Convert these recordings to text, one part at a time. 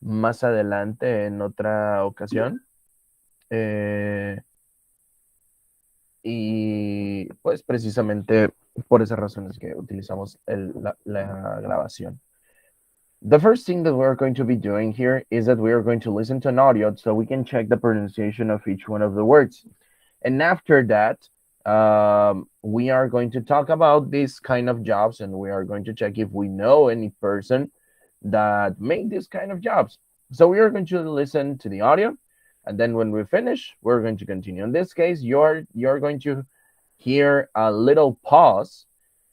más adelante en otra ocasión. Y pues precisamente por esas razones que utilizamos la grabación. The first thing that we're going to be doing here is that we are going to listen to an audio so we can check the pronunciation of each one of the words. And after that, we are going to talk about these kind of jobs, and we are going to check if we know any person that made this kind of jobs. So we are going to listen to the audio, and then when we finish, we're going to continue. In this case, you're going to hear a little pause.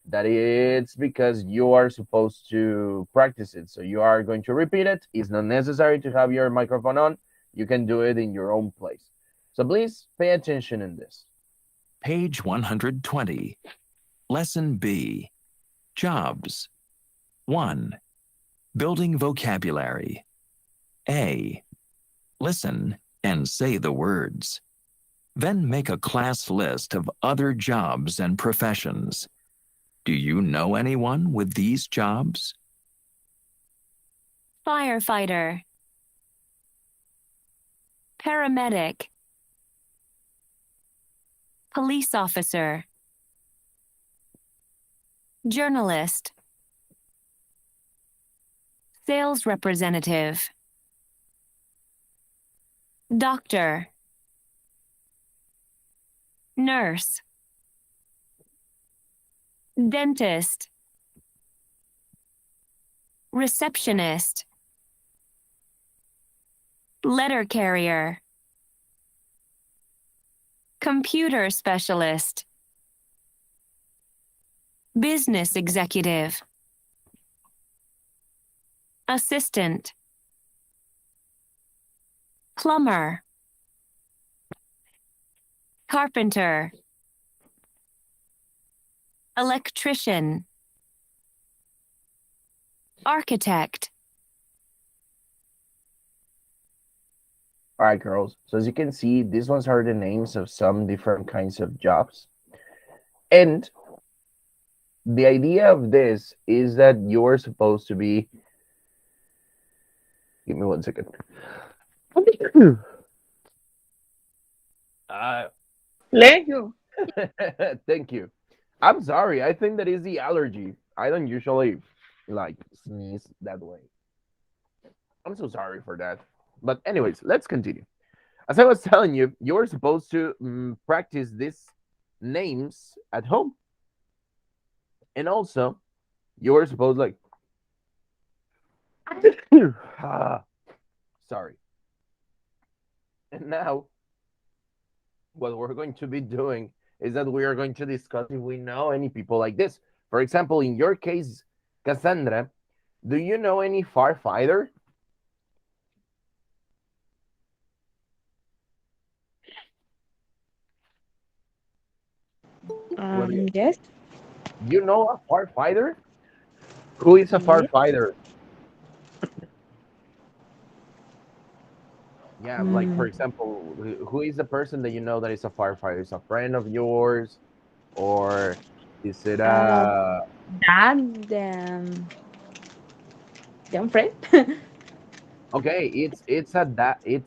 That it's because you are supposed to practice it. So you are going to repeat it. It's not necessary to have your microphone on. You can do it in your own place. So please pay attention in this. Page 120. Lesson B. Jobs. 1. Building vocabulary. A. Listen and say the words. Then make a class list of other jobs and professions. Do you know anyone with these jobs? Firefighter, paramedic, police officer, journalist, sales representative, doctor, nurse, dentist, receptionist, letter carrier, computer specialist, business executive, assistant, plumber, carpenter, electrician, architect. All right, girls. So as you can see, these ones are the names of some different kinds of jobs. And the idea of this is that you're supposed to be. Give me 1 second. Leo. Thank you. I'm sorry. I think that is the allergy. I don't usually like sneeze that way. I'm so sorry for that. But anyways, let's continue. As I was telling you, you're supposed to practice these names at home. And also, you're supposed like sorry. And now what we're going to be doing is that we are going to discuss if we know any people like this. For example, in your case, Cassandra, do you know any firefighter? Yes. You know a firefighter? Who is a Yes. firefighter? Yeah, like for example, who is the person that you know that is a firefighter? Is a friend of yours, or is it a Dad, the friend. okay? It's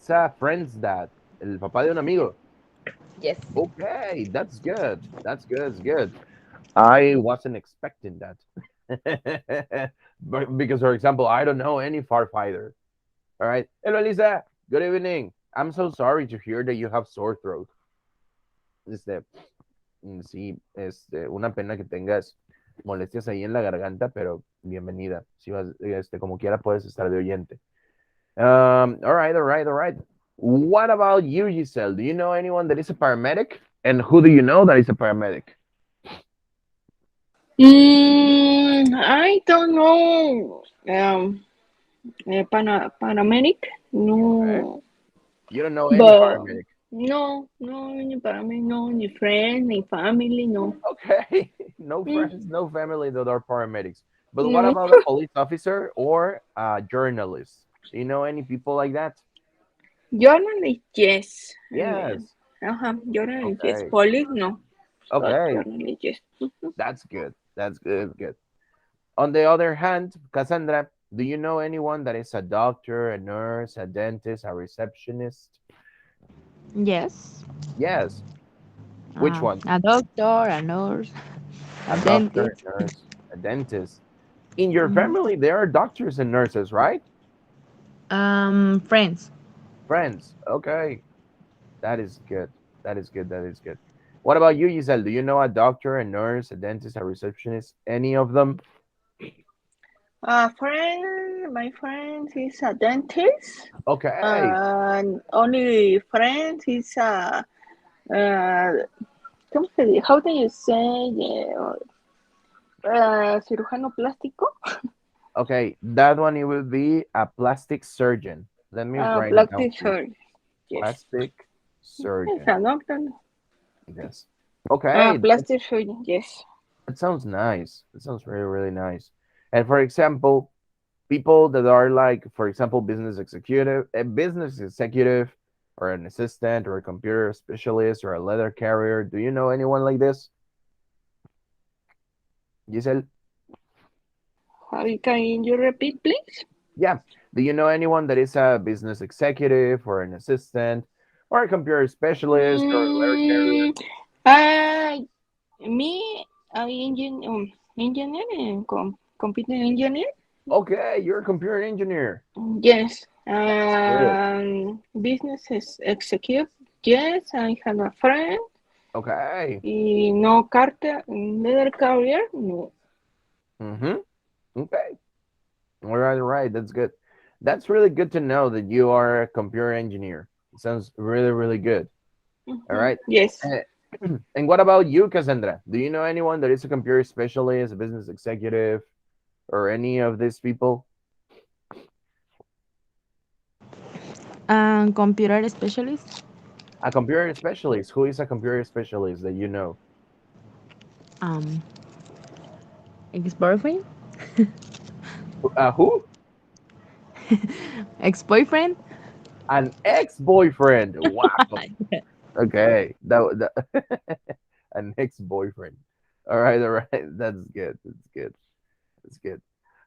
a friend's dad, el papá de un amigo. Yes. Okay, that's good. That's good. That's good. I wasn't expecting that. But because, for example, I don't know any firefighter. All right. Hello, Lisa. Good evening. I'm so sorry to hear that you have sore throat. Este, sí, una pena que tengas molestias ahí en la garganta, pero bienvenida. Si vas, como quiera puedes estar de oyente. All right, all right, all right. What about you, Giselle? Do you know anyone that is a paramedic? And who do you know that is a paramedic? I don't know. Paramedic? Okay. No. You don't know any But paramedic. no, any paramedic, no, any friend, any family, no. Okay. No friends, no family that are paramedics. But what No. about a police officer or a journalist? Do you know any people like that? Journalist, yes. Yes. Journalist, yes. Okay. Police, no. But Okay. journalist, yes. That's good. That's good. Good. On the other hand, Cassandra, Do you know anyone that is a doctor, a nurse, a dentist, a receptionist? Yes. Yes. Which one? A doctor, a nurse, a A doctor, dentist. a nurse, a dentist. In your Mhm. family, there are doctors and nurses, right? Friends. Friends. Okay. That is good. That is good. That is good. What about you, Giselle? Do you know a doctor, a nurse, a dentist, a receptionist? Any of them? My friend is a dentist. Okay. And only friend is a, how do you say, cirujano plástico? Okay. That one, it will be a plastic surgeon. Let me write it down Plastic for you. surgeon. Yes. Plastic Yes, surgeon. a doctor. Yes. Okay. Plastic surgeon. Yes. That sounds nice. That sounds really, really nice. And for example, people that are like, for example, business executive, or an assistant, or a computer specialist, or a leather carrier. Do you know anyone like this, Giselle? Can you repeat, please? Yeah. Do you know anyone that is a business executive, or an assistant, or a computer specialist, or a leather carrier? Mm, I, me, engineer, computer engineer. Okay, you're a computer engineer. Yes. That's good. Business executive. Yes, I have a friend. Okay. No carta, leather carrier. No. Mm-hmm. Okay. All right, all right. That's good. That's really good to know that you are a computer engineer. It sounds really, really good. All right. Yes. Eh, and what about you, Cassandra? Do you know anyone that is a computer specialist, a business executive, or any of these people? Computer specialist. A computer specialist. Who is a computer specialist that you know? Um, ex-boyfriend. Who? Ex-boyfriend. An ex-boyfriend. Wow. Okay. An ex-boyfriend. All right. That's good. That's good. That's good.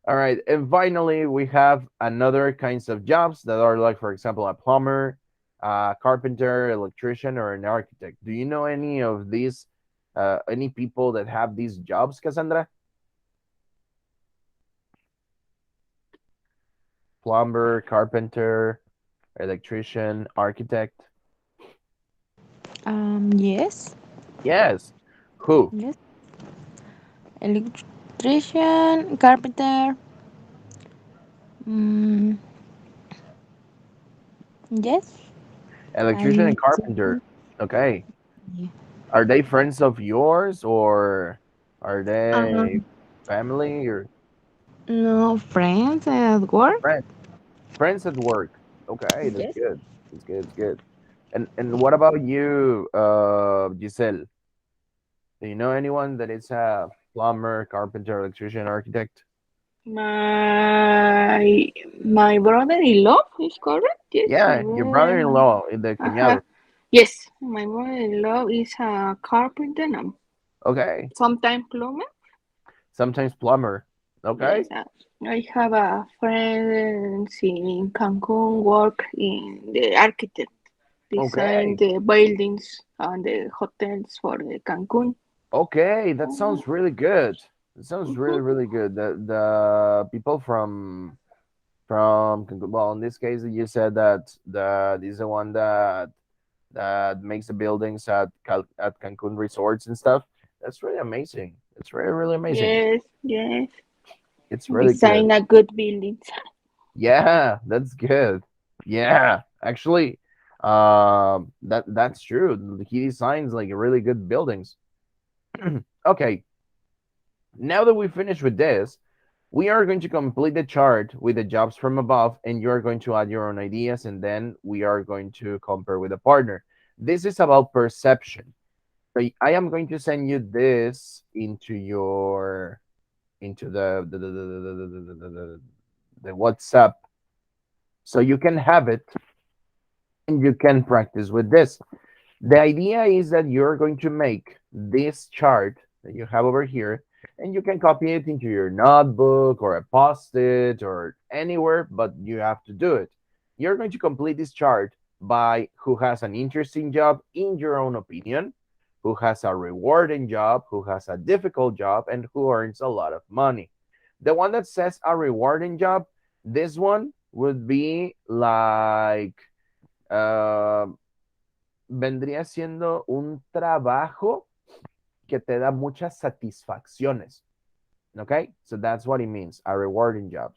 All right. And finally, we have another kinds of jobs that are like, for example, a plumber, a carpenter, electrician, or an architect. Do you know any of these, any people that have these jobs, Cassandra? Plumber, carpenter, electrician, architect? Yes. Yes. Who? Yes. Electrician, carpenter. Mm, yes. Electrician I and carpenter. Okay. yeah. Are they friends of yours, or are they Um, family, or no friends at work. friends? Friends at work. Okay, that's Yes. good. That's good. That's good. And what about you, Giselle? Do you know anyone that is a plumber, carpenter, electrician, architect? My my brother-in-law is correct. Yes, my Yeah, your brother. brother-in-law, the Uh-huh. cuñado. Yes, my brother-in-law is a carpenter and Okay, sometimes plumber. sometimes plumber. Yes, Okay, I have a friend in Cancun work in the architect, design okay, the buildings and the hotels for the Cancun. okay. That Mhm, sounds really good. It sounds mhm. really, really good. The people from Cancun, well, in this case, you said that the this is the one that makes the buildings at Cancun resorts and stuff. That's really amazing. It's really, really amazing. Yes, yes. It's really good. Design a good buildings. Yeah, that's good. Yeah, actually, that's true. He designs like really good buildings. Okay, now that we finished with this, we are going to complete the chart with the jobs from above, and you're going to add your own ideas, and then we are going to compare with a partner. This is about perception. So I am going to send you this into your into the WhatsApp, so you can have it and you can practice with this. The idea is that you're going to make this chart that you have over here. And you can copy it into your notebook or a post-it or anywhere, but you have to do it. You're going to complete this chart by who has an interesting job in your own opinion, who has a rewarding job, who has a difficult job, and who earns a lot of money. The one that says a rewarding job, this one would be like, uh, vendría siendo un trabajo que te da muchas satisfacciones. Okay, so that's what it means, a rewarding job.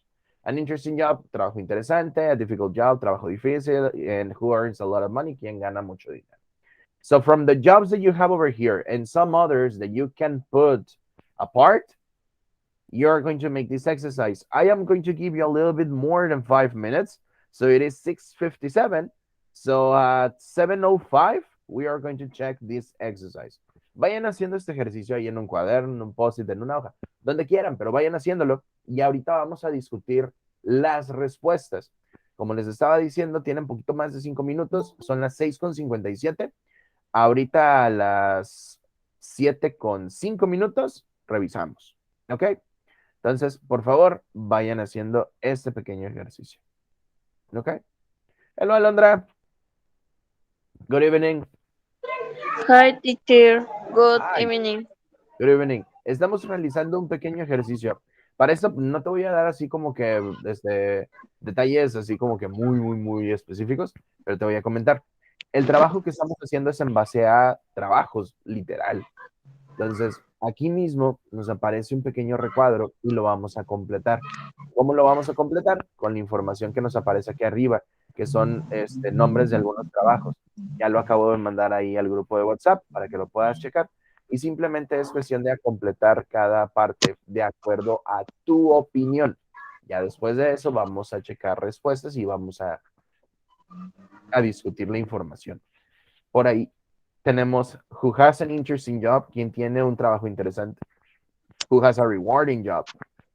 An interesting job, trabajo interesante, a difficult job, trabajo difícil, and who earns a lot of money, quien gana mucho dinero. So from the jobs that you have over here and some others that you can put apart, you're going to make this exercise. I am going to give you a little bit more than 5 minutes. So it is 6:57. So at 7:05, we are going to check this exercise. Vayan haciendo este ejercicio ahí en un cuaderno, en un post-it, en una hoja, donde quieran, pero vayan haciéndolo. Y ahorita vamos a discutir las respuestas. Como les estaba diciendo, tienen poquito más de 5 minutos. Son las 6:57. Ahorita a las 7:05 revisamos. ¿Ok? Entonces, por favor, vayan haciendo este pequeño ejercicio. ¿Ok? Hello, Alondra. Good evening. Hi, teacher. Good Hi. evening. Good evening. Estamos realizando un pequeño ejercicio. Para esto no te voy a dar así como que detalles así como que muy, muy, muy específicos, pero te voy a comentar. El trabajo que estamos haciendo es en base a trabajos, literal. Entonces, aquí mismo nos aparece un pequeño recuadro y lo vamos a completar. ¿Cómo lo vamos a completar? Con la información que nos aparece aquí arriba, que son nombres de algunos trabajos. Ya lo acabo de mandar ahí al grupo de WhatsApp para que lo puedas checar. Y simplemente es cuestión de completar cada parte de acuerdo a tu opinión. Ya después de eso vamos a checar respuestas y vamos a discutir la información. Por ahí tenemos who has an interesting job, quien tiene un trabajo interesante. Who has a rewarding job.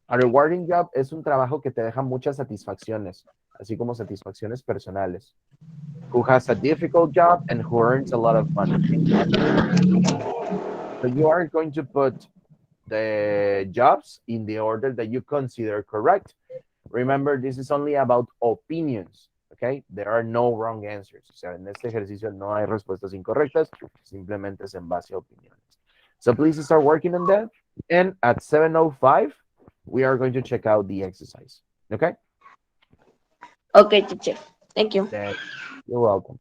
A rewarding job es un trabajo que te deja muchas satisfacciones, así como satisfacciones personales. Who has a difficult job and who earns a lot of money. So you are going to put the jobs in the order that you consider correct. Remember, this is only about opinions, okay? There are no wrong answers. O sea, en este ejercicio no hay respuestas incorrectas, simplemente es en base a opiniones. So please start working on that. And at 7:05, we are going to check out the exercise, okay? Okay, teacher. Thank you. You're welcome.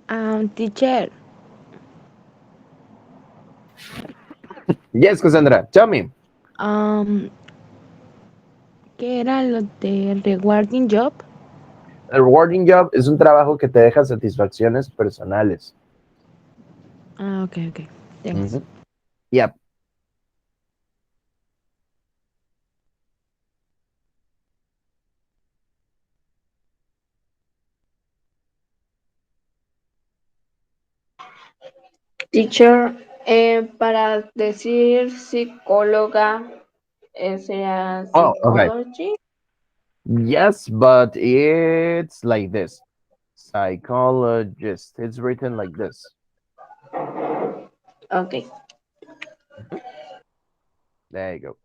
Teacher, Yes, Cassandra, tell me. um, ¿qué era lo de rewarding job? A rewarding job es un trabajo que te deja satisfacciones personales. Ah, ok, ok. Thanks. Ujú. Yep. Teacher, para decir psicóloga, sería Oh, okay. psychology. Yes, but it's like this. Psychologist. It's written like this. Ok. Mhm. There you go.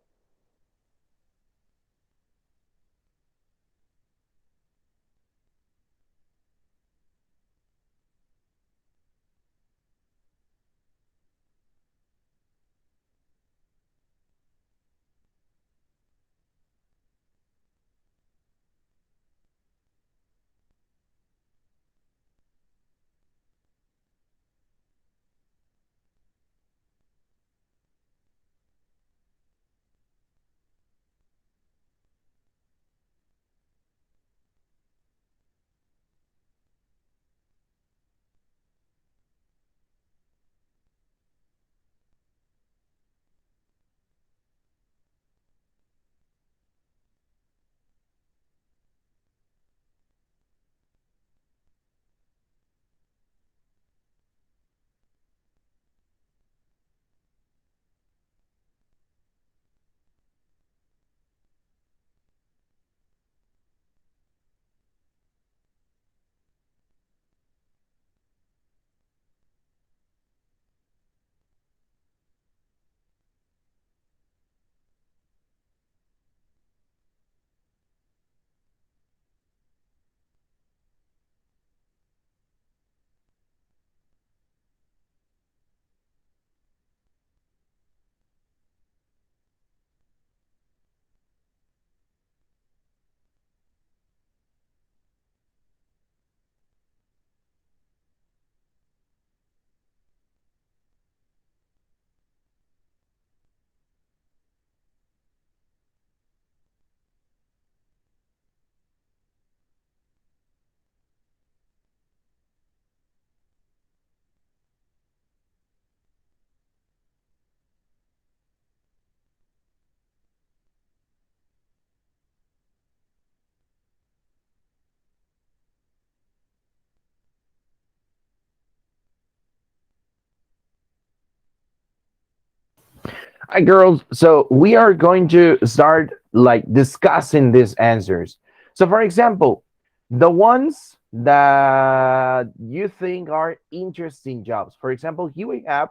Hi, girls. So we are going to start like discussing these answers. So, for example, the ones that you think are interesting jobs. For example, here we have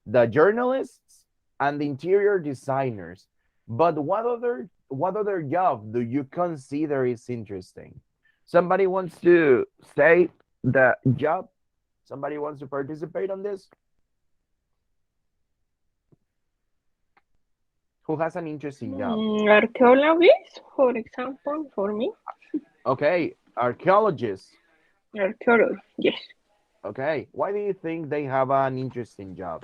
the journalists and the interior designers. But what other job do you consider is interesting? Somebody wants to say the job? Somebody wants to participate on this? Who has an interesting job? Archaeologist, for example, for me, Okay, archaeologists. archaeologist, yes, Okay, why do you think they have an interesting job?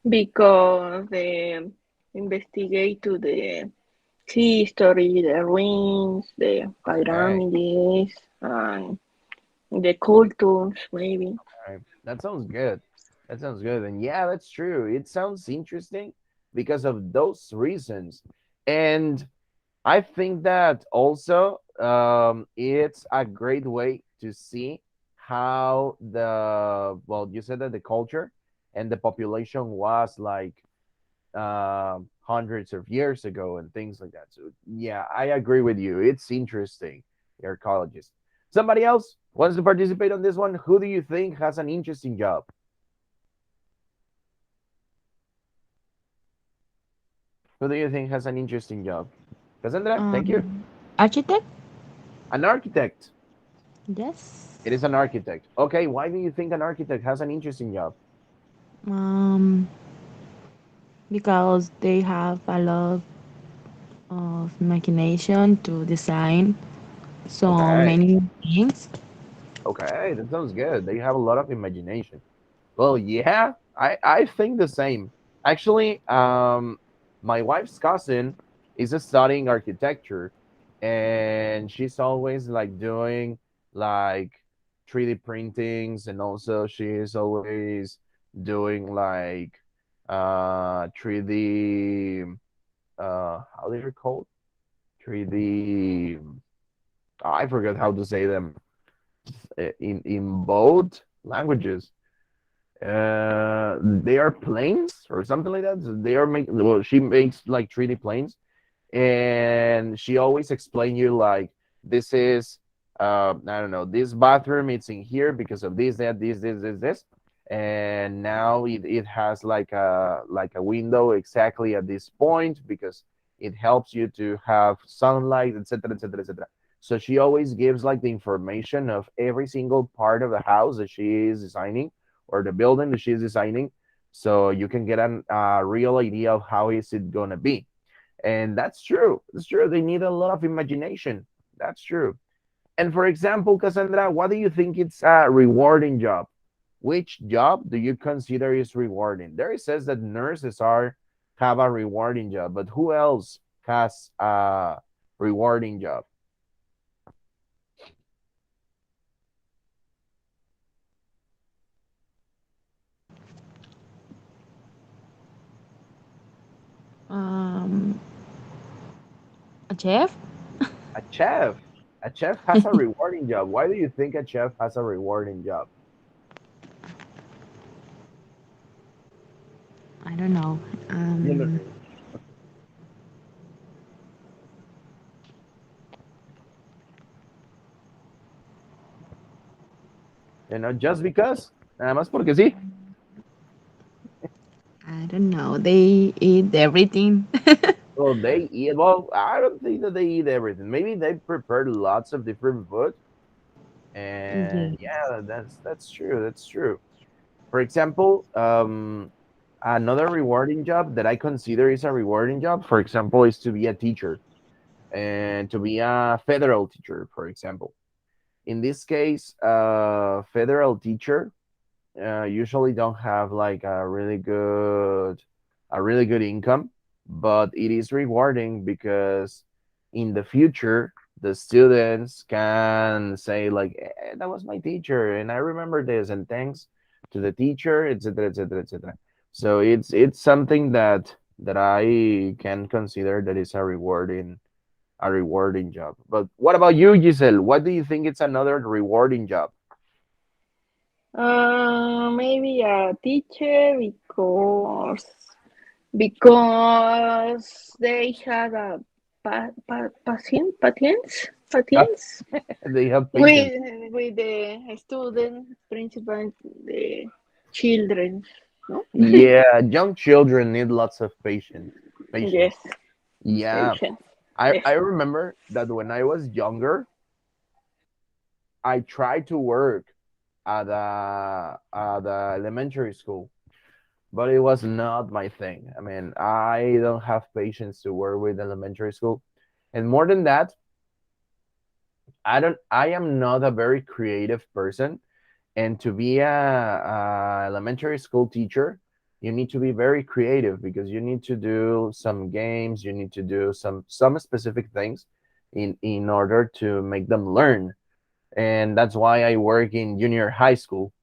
because they investigate to the history, the ruins, the Okay, pyramids, and the cultures, maybe. all right. That sounds good. That sounds good. And yeah, that's true. It sounds interesting because of those reasons. And I think that also it's a great way to see how well, you said that the culture and the population was like hundreds of years ago and things like that. So yeah, I agree with you. It's interesting, your colleges. Somebody else wants to participate on this one? Who do you think has an interesting job? Who do you think has an interesting job? Cassandra, thank you. Architect? An architect. It Yes. is an architect. Okay, why do you think an architect has an interesting job? Um, because they have a lot of imagination to design so Okay, many things. okay, that sounds good. They have a lot of imagination. Well, yeah, I think the same. Actually, my wife's cousin is studying architecture, and she's always like doing like 3D printings, and also she is always doing like 3D how they are called 3D. I forgot how to say them in both languages. They are planes or something like that. So they are make well, she makes like 3D planes, and she always explain you like this is I don't know, this bathroom it's in here because of this, that, this, and now it has like a window exactly at this point because it helps you to have sunlight, etc., etc., etc. So she always gives like the information of every single part of the house that she is designing or the building that she's designing, so you can get a real idea of how is it gonna be. And that's true. That's true. They need a lot of imagination. That's true. And for example, Cassandra, what do you think it's a rewarding job? Which job do you consider is rewarding? There it says that nurses are have a rewarding job, but who else has a rewarding job? Um, a chef? A chef. A chef has a rewarding job. Why do you think a chef has a rewarding job? I don't know. You know, just because. Nada más porque sí. I don't know. They eat everything. Well, they eat. Well, I don't think that they eat everything. Maybe they prepare lots of different food, and Yes. yeah, that's true. That's true. For example, another rewarding job that I consider is a rewarding job, for example, is to be a teacher and to be a federal teacher, for example. In this case, federal teacher usually don't have like a really good income, but it is rewarding because in the future the students can say like that was my teacher and I remember this and thanks to the teacher, etc., etc., etc. So it's something that I can consider that is a rewarding job. But what about you, Giselle? What do you think it's another rewarding job? Maybe a teacher because they had a patience They have patience. with the student, principal, the children. No. Yeah, young children need lots of patience. Yes, Patience. Yeah, patience. I Yes. remember that when I was younger, I tried to work at a elementary school, but it was not my thing. I mean, I don't have patience to work with elementary school, and more than that, I don't. I am not a very creative person, and to be a elementary school teacher, you need to be very creative because you need to do some games, you need to do some specific things in order to make them learn. And that's why I work in junior high school.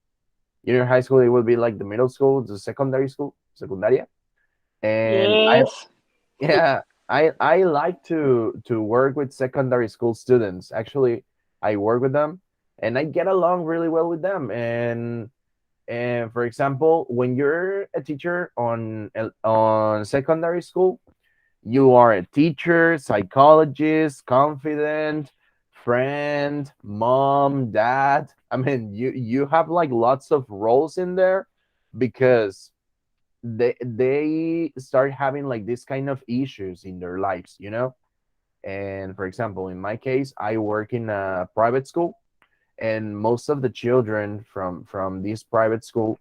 Junior high school, it will be like the middle school, the secondary school, secundaria. And I Yes. yeah, I like to work with secondary school students. Actually, I work with them and I get along really well with them. And for example, when you're a teacher on secondary school, you are a teacher, psychologist, confident, friend, mom, dad. I mean, you have like lots of roles in there because they start having like this kind of issues in their lives, you know? And for example, in my case, I work in a private school, and most of the children from this private school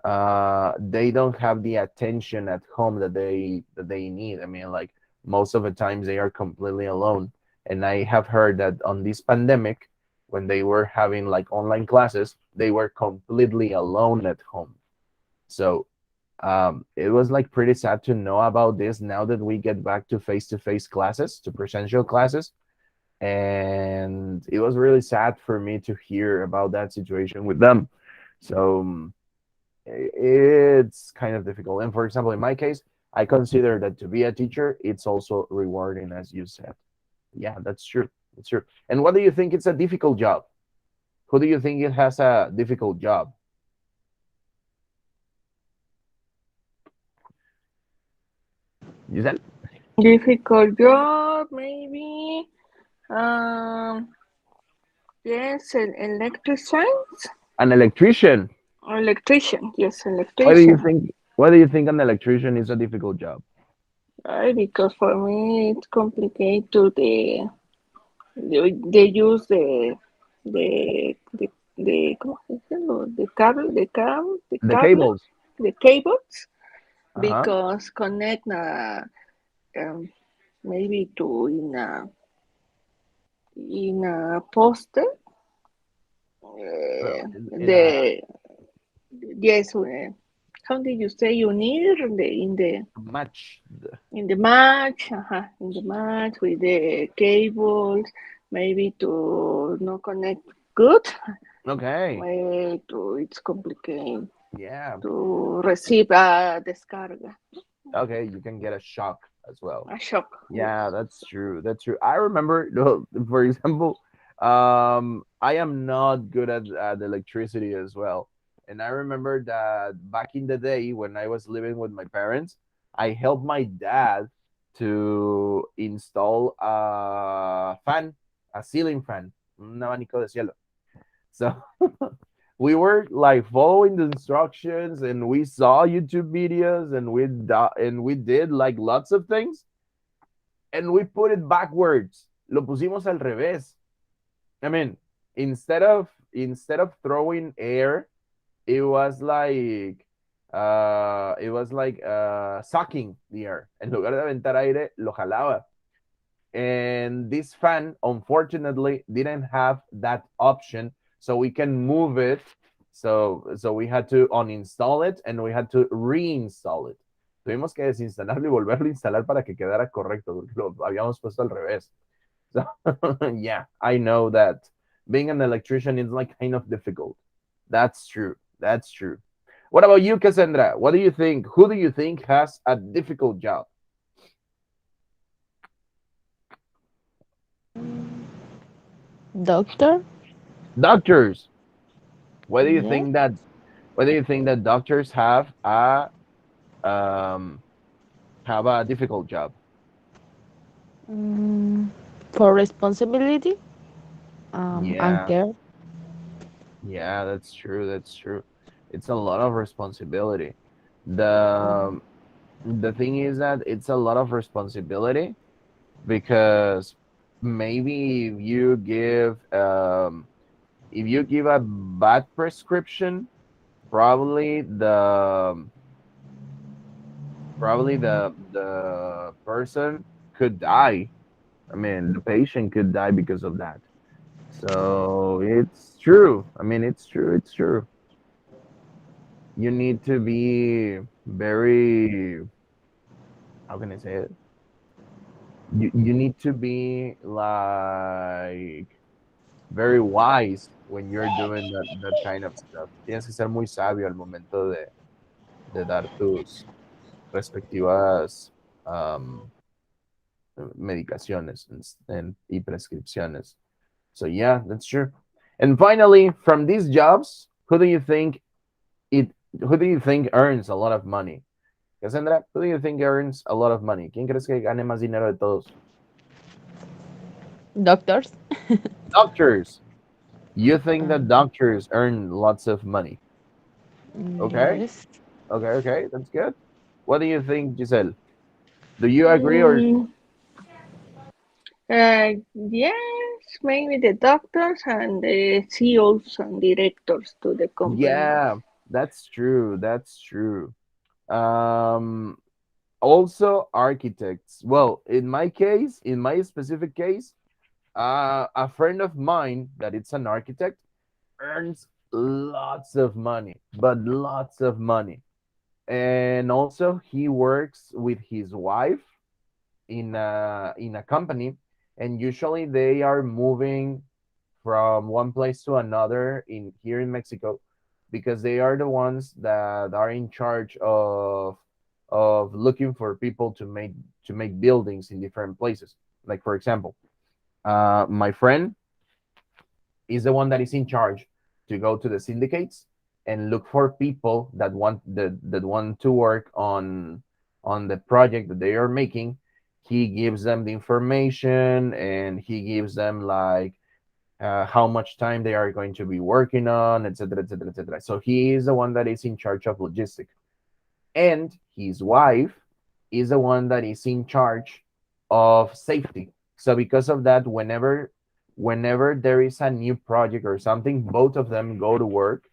they don't have the attention at home that they need. I mean, like most of the times they are completely alone, And I have heard that on this pandemic, when they were having like online classes, they were completely alone at home. So it was like pretty sad to know about this now that we get back to face classes, to presential classes. And it was really sad for me to hear about that situation with them. So it's kind of difficult. And for example, in my case, I consider that to be a teacher, it's also rewarding, as you said. Yeah, that's true. That's true. And what do you think it's a difficult job? Who do you think it has a difficult job? Giselle? Difficult job, maybe. Um, yes, an electrician. An electrician. Electrician, yes, Why do you electrician. think? Why do you think an electrician is a difficult job? Because for me it's complicated. They use the ¿cómo se dice? The cable, the The cable, cables. the cables, Uh huh. because connect um, maybe to in a poster. In a The yes, how did you say you need it match. in the match with the cables, maybe to not connect good, Okay. maybe to it's complicated Yeah. to receive a descarga, Okay. You can get a shock as well. a shock. Yeah, Yes. that's true. That's true. I remember, for example, I am not good at electricity as well. And I remember that back in the day when I was living with my parents, I helped my dad to install a fan, a ceiling fan, un abanico de cielo. So we were like following the instructions and we saw YouTube videos and we did like lots of things and we put it backwards. Lo pusimos al revés. I mean, instead of throwing air, it was like sucking the air. En lugar de aventar aire, lo jalaba. And this fan, unfortunately, didn't have that option, so we can move it. So we had to uninstall it and we had to reinstall it. Tuvimos que desinstalarlo y volverlo a instalar para que quedara correcto, porque lo habíamos puesto al revés. So yeah, I know that being an electrician is like kind of difficult. That's true. That's true. What about you, Cassandra? What do you think? Who do you think has a difficult job? Doctor? Doctors. Why do you Yes. think that? Why do you think that doctors um have a difficult job? Mm, for responsibility and Yeah, care. yeah, that's true. That's true. It's a lot of responsibility. The the thing is that it's a lot of responsibility because maybe if you give a bad prescription, probably the person could die. I mean, the patient could die because of that. So it's true. I mean, it's true. It's true. You need to be very, how can I say it? You need to be like very wise when you're doing that kind of stuff. Tienes que ser muy sabio al momento de dar tus respectivas um, medicaciones y prescripciones. So yeah, that's true. And finally, from these jobs, it? Who do you think earns a lot of money? Cassandra, who do you think earns a lot of money? ¿Quién crees que gane más dinero de todos? Doctors? Doctors. You think Uh, that doctors earn lots of money? Okay, yes. okay, that's good. What do you think, Giselle? Do you agree or Mm, yes, maybe the doctors and the CEOs and directors to the company. yeah, that's true. That's true. Um, Also architects. Well, in my case, in my specific case, A friend of mine that it's an architect earns lots of money, but lots of money. And also he works with his wife in a company, and usually they are moving from one place to another in here in Mexico because they are the ones that are in charge of looking for people to make buildings in different places. Like for example, my friend is the one that is in charge to go to the syndicates and look for people that want to work on the project that they are making. He gives them the information and he gives them like how much time they are going to be working on, etc., etc., etc. So he is the one that is in charge of logistics, and his wife is the one that is in charge of safety. So because of that, whenever there is a new project or something, both of them go to work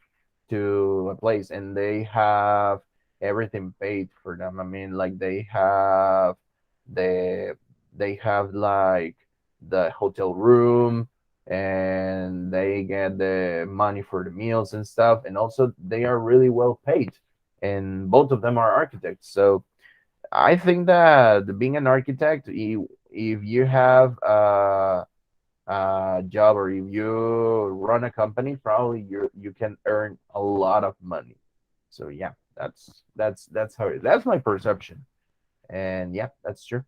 to a place and they have everything paid for them. I mean, like the they have like the hotel room, and they get the money for the meals and stuff, and also they are really well paid, and both of them are architects. So I think that being an architect, if you have a job or if you run a company, probably you can earn a lot of money. So yeah, that's how that's my perception, and yeah, that's true.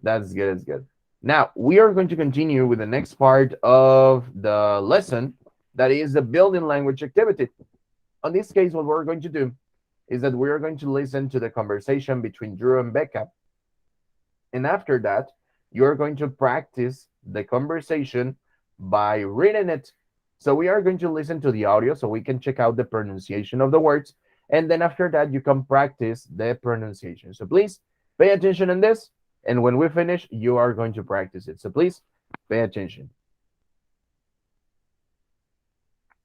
That's good. That's good. Now we are going to continue with the next part of the lesson, that is the building language activity. On this case, what we're going to do is that we are going to listen to the conversation between Drew and Becca, and after that, you're going to practice the conversation by reading it. So we are going to listen to the audio so we can check out the pronunciation of the words. And then after that, you can practice the pronunciation. So please pay attention in this. And when we finish, you are going to practice it. So please pay attention.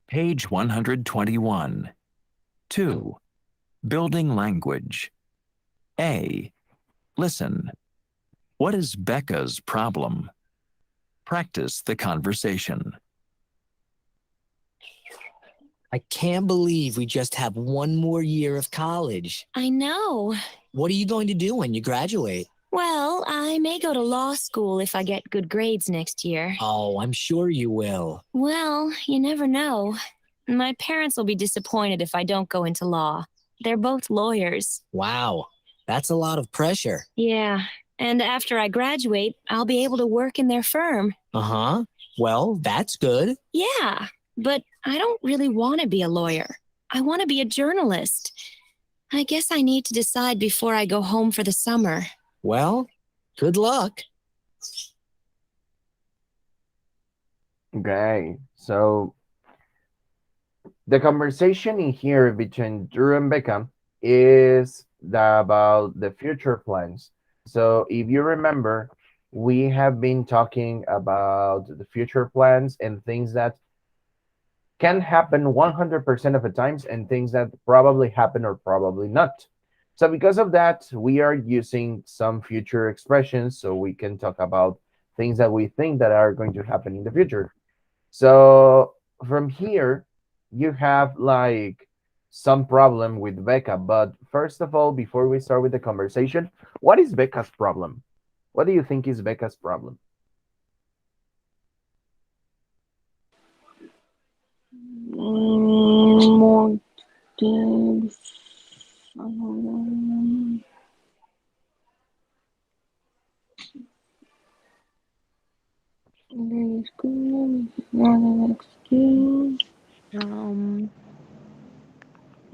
Page 121. 2. Building language. A. Listen. What is Becca's problem? Practice the conversation. I can't believe we just have one more year of college. I know. What are you going to do when you graduate? Well, I may go to law school if I get good grades next year. Oh, I'm sure you will. Well, you never know. My parents will be disappointed if I don't go into law. They're both lawyers. Wow, that's a lot of pressure. Yeah, and after I graduate, I'll be able to work in their firm. Uh-huh. Well, that's good. Yeah, but I don't really want to be a lawyer. I want to be a journalist. I guess I need to decide before I go home for the summer. Well, good luck. Okay, so the conversation in here between Drew and Becca is about the future plans. So if you remember, we have been talking about the future plans and things that can happen 100% of the times and things that probably happen or probably not. So because of that, we are using some future expressions so we can talk about things that we think that are going to happen in the future. So from here, you have like some problem with Becca. But first of all, before we start with the conversation, what is Becca's problem? What do you think is Becca's problem? Motives. Um,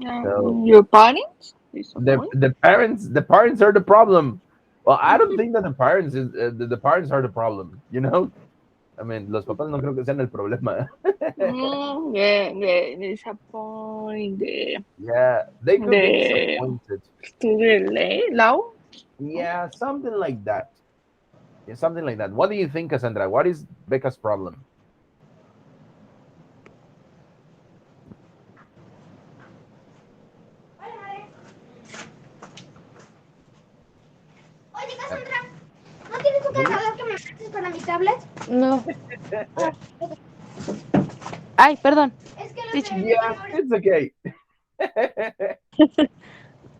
So Your parents? Disappoint? the parents are the problem. Well, I don't think that the parents is the parents are the problem. You know, I mean, los papás no creo que sean el problema. The disappoint, Yeah, they could be the disappointed. student law. Yeah, something like that. Yeah, something like that. What do you think, Cassandra? What is Becca's problem? Oye, Cassandra, ¿no tienes un Really? cargador que me para mi tablet? No. Ay, perdón. Teacher. Yeah, it's okay.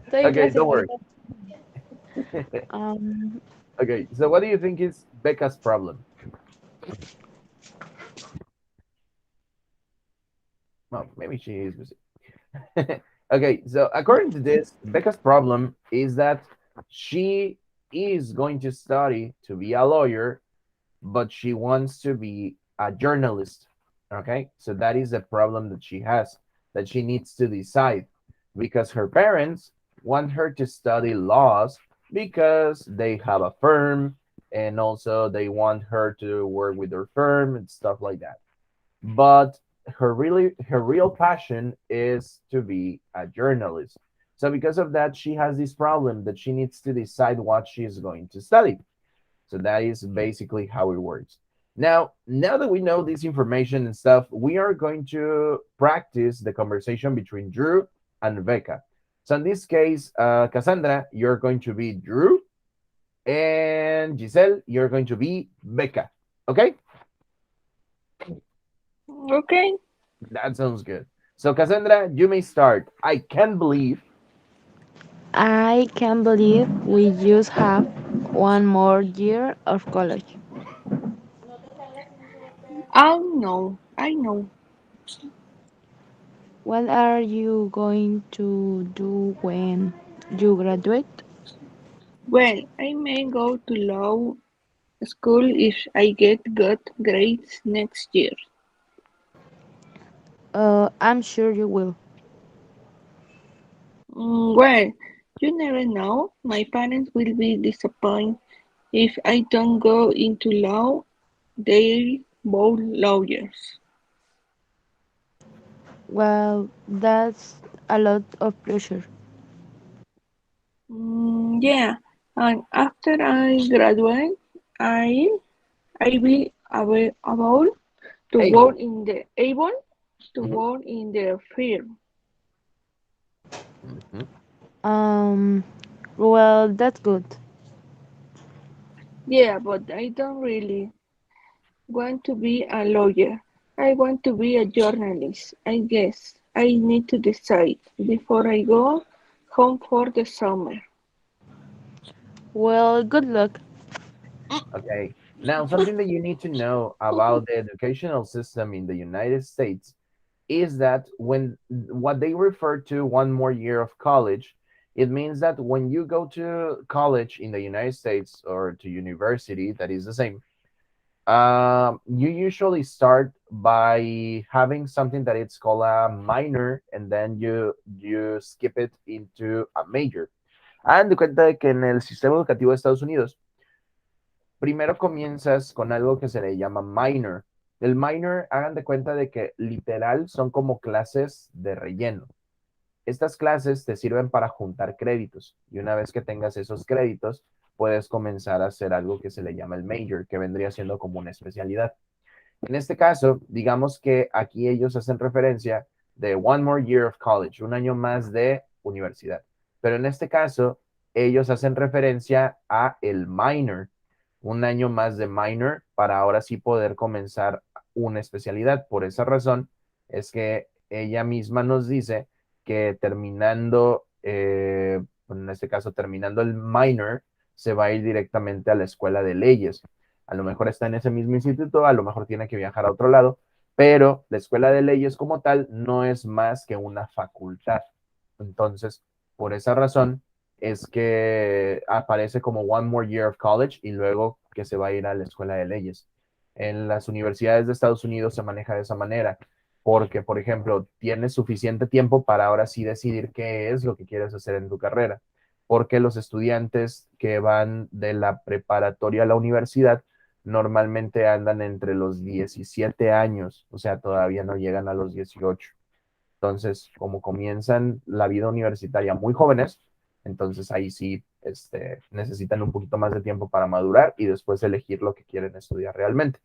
Estoy en Okay, clase, don't worry. perdón. Um, Okay, so what do you think is Becca's problem? Well, maybe she is busy. Okay, so according to this, Becca's problem is that she is going to study to be a lawyer, but she wants to be a journalist. Okay, so that is the problem that she has, that she needs to decide, because her parents want her to study laws because they have a firm, and also they want her to work with their firm and stuff like that. But her real passion is to be a journalist. So because of that, she has this problem that she needs to decide what she is going to study. So that is basically how it works. Now that we know this information and stuff, we are going to practice the conversation between Drew and Becca. So in this case, Cassandra, you're going to be Drew, and Giselle, you're going to be Becca. Okay? Okay. That sounds good. So Cassandra, you may start. I can't believe. I can't believe we just have one more year of college. I know. What are you going to do when you graduate? Well, I may go to law school if I get good grades next year. I'm sure you will. Well, you never know. My parents will be disappointed if I don't go into law. They're both lawyers. Well, that's a lot of pressure. Yeah, and after I graduate, I I will able to work Able. in the able to Mhm, work in the firm. mhm. Um, well, that's good. Yeah, but I don't really want to be a lawyer. I want to be a journalist. I guess I need to decide before I go home for the summer. Well, good luck. Okay. Now, something that you need to know about the educational system in the United States is that when what they refer to one more year of college, it means that when you go to college in the United States or to university, that is the same. You usually start by having something that it's called a minor, and then you skip it into a major. Hagan de cuenta de que en el sistema educativo de Estados Unidos, primero comienzas con algo que se le llama minor. El minor, hagan de cuenta de que literal son como clases de relleno. Estas clases te sirven para juntar créditos y una vez que tengas esos créditos, puedes comenzar a hacer algo que se le llama el major, que vendría siendo como una especialidad. En este caso, digamos que aquí ellos hacen referencia de one more year of college, un año más de universidad. Pero en este caso, ellos hacen referencia a el minor, un año más de minor para ahora sí poder comenzar una especialidad. Por esa razón es que ella misma nos dice que terminando, en este caso, terminando el minor, se va a ir directamente a la escuela de leyes. A lo mejor está en ese mismo instituto, a lo mejor tiene que viajar a otro lado, pero la escuela de leyes como tal no es más que una facultad. Entonces, por esa razón es que aparece como One More Year of College y luego que se va a ir a la escuela de leyes. En las universidades de Estados Unidos se maneja de esa manera, porque, por ejemplo, tienes suficiente tiempo para ahora sí decidir qué es lo que quieres hacer en tu carrera, porque los estudiantes que van de la preparatoria a la universidad normalmente andan entre los 17 años, o sea, todavía no llegan a los 18. Entonces, como comienzan la vida universitaria muy jóvenes, entonces ahí sí necesitan un poquito más de tiempo para madurar y después elegir lo que quieren estudiar realmente.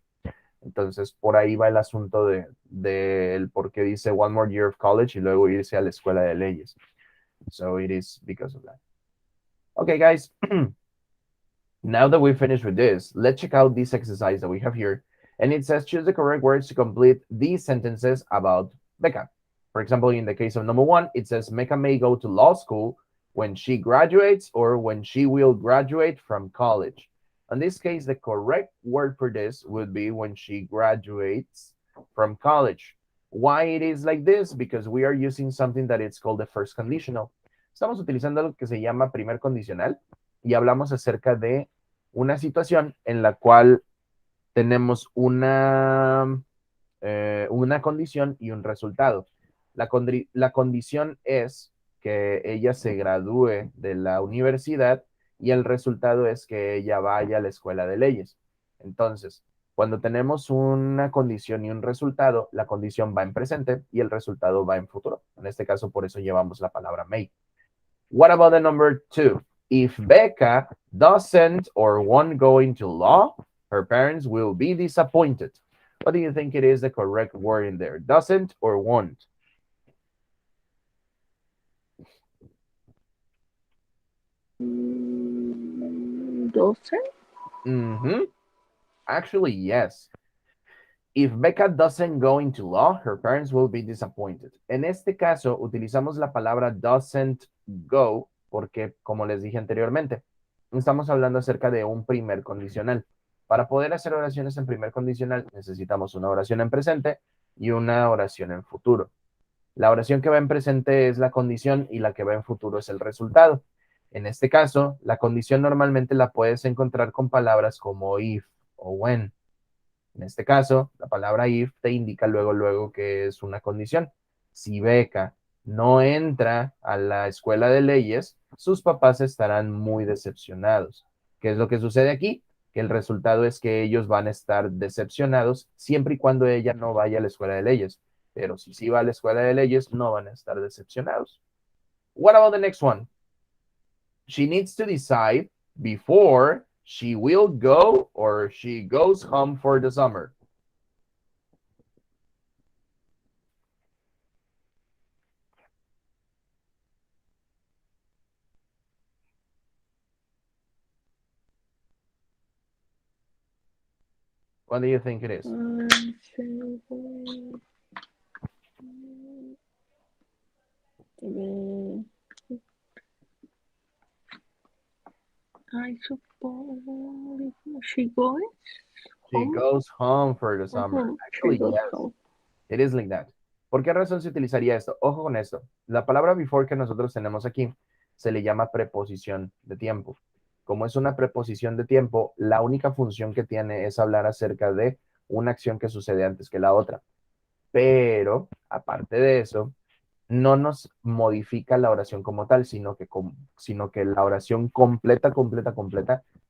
Entonces, por ahí va el asunto de el por qué dice one more year of college y luego irse a la escuela de leyes. So it is because of that. Okay, guys. Now that we finished with this, let's check out this exercise that we have here. And it says choose the correct words to complete these sentences about Becca. For example, in the case of number one, it says Becca may go to law school when she graduates or when she will graduate from college. In this case, the correct word for this would be when she graduates from college. Why it is like this? Because we are using something that it's called the first conditional. Estamos utilizando lo que se llama primer condicional y hablamos acerca de una situación en la cual tenemos una condición y un resultado. La condición es que ella se gradúe de la universidad y el resultado es que ella vaya a la escuela de leyes. Entonces, cuando tenemos una condición y un resultado, la condición va en presente y el resultado va en futuro. En este caso, por eso llevamos la palabra may. What about the number two? If Becca doesn't or won't go into law, her parents will be disappointed. What do you think it is the correct word in there? Doesn't or won't? Doesn't? Mm-hmm. Actually, yes. If Becca doesn't go into law, her parents will be disappointed. En este caso, utilizamos la palabra doesn't go porque, como les dije anteriormente, estamos hablando acerca de un primer condicional. Para poder hacer oraciones en primer condicional, necesitamos una oración en presente y una oración en futuro. La oración que va en presente es la condición y la que va en futuro es el resultado. En este caso, la condición normalmente la puedes encontrar con palabras como if o when. En este caso, la palabra if te indica luego que es una condición. Si Becca no entra a la escuela de leyes, sus papás estarán muy decepcionados. ¿Qué es lo que sucede aquí? Que el resultado es que ellos van a estar decepcionados siempre y cuando ella no vaya a la escuela de leyes. Pero si sí va a la escuela de leyes, no van a estar decepcionados. What about the next one? She needs to decide before she will go or she goes home for the summer. What do you think it is? I suppose she goes She home. goes home for the summer. She Actually, goes yes, home. it is like that. ¿Por qué razón se utilizaría esto? Ojo con esto. La palabra before que nosotros tenemos aquí se le llama preposición de tiempo. Como es una preposición de tiempo, la única función que tiene es hablar acerca de una acción que sucede antes que la otra. Pero, aparte de eso, no nos modifica la oración como tal, sino que la oración completa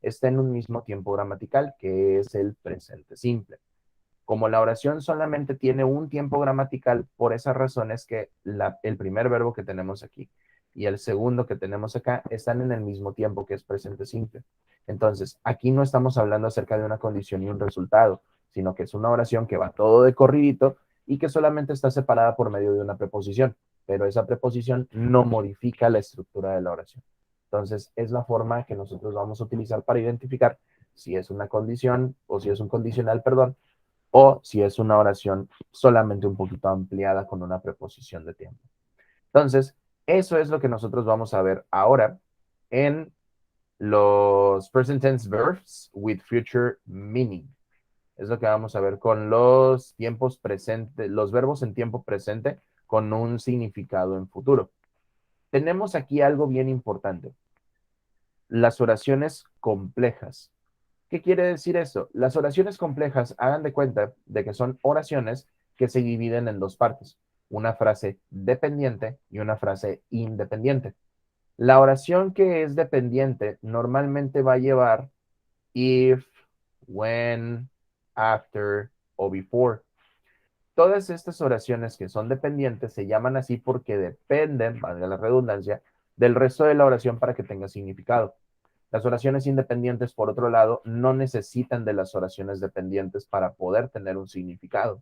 está en un mismo tiempo gramatical, que es el presente simple. Como la oración solamente tiene un tiempo gramatical, por esa razón es que el primer verbo que tenemos aquí y el segundo que tenemos acá están en el mismo tiempo, que es presente simple. Entonces, aquí no estamos hablando acerca de una condición y un resultado, sino que es una oración que va todo de corridito y que solamente está separada por medio de una preposición, pero esa preposición no modifica la estructura de la oración. Entonces, es la forma que nosotros vamos a utilizar para identificar si es una condición o si es un condicional, perdón, o si es una oración solamente un poquito ampliada con una preposición de tiempo. Entonces, eso es lo que nosotros vamos a ver ahora en los present tense verbs with future meaning. Es lo que vamos a ver con los tiempos presentes, los verbos en tiempo presente con un significado en futuro. Tenemos aquí algo bien importante. Las oraciones complejas. ¿Qué quiere decir eso? Las oraciones complejas, hagan de cuenta de que son oraciones que se dividen en dos partes, una frase dependiente y una frase independiente. La oración que es dependiente normalmente va a llevar if, when, after o before. Todas estas oraciones que son dependientes se llaman así porque dependen, valga la redundancia, del resto de la oración para que tenga significado. Las oraciones independientes, por otro lado, no necesitan de las oraciones dependientes para poder tener un significado.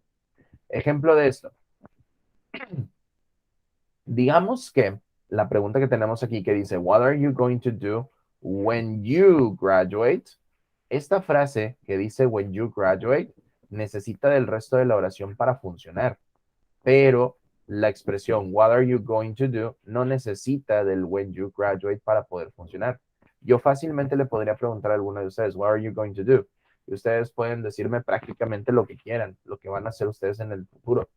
Ejemplo de esto. Digamos que la pregunta que tenemos aquí que dice, what are you going to do when you graduate, esta frase que dice when you graduate necesita del resto de la oración para funcionar, pero la expresión what are you going to do no necesita del when you graduate para poder funcionar. Yo fácilmente le podría preguntar a alguno de ustedes, what are you going to do? Y ustedes pueden decirme prácticamente lo que quieran, lo que van a hacer ustedes en el futuro.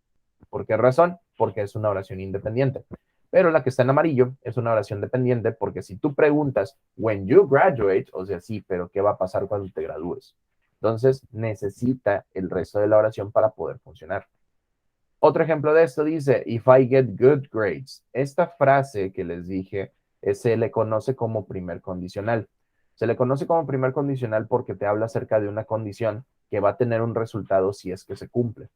¿Por qué razón? Porque es una oración independiente. Pero la que está en amarillo es una oración dependiente porque si tú preguntas when you graduate, o sea, sí, pero ¿qué va a pasar cuando te gradúes? Entonces necesita el resto de la oración para poder funcionar. Otro ejemplo de esto dice, if I get good grades. Esta frase que les dije se le conoce como primer condicional. Se le conoce como primer condicional porque te habla acerca de una condición que va a tener un resultado si es que se cumple.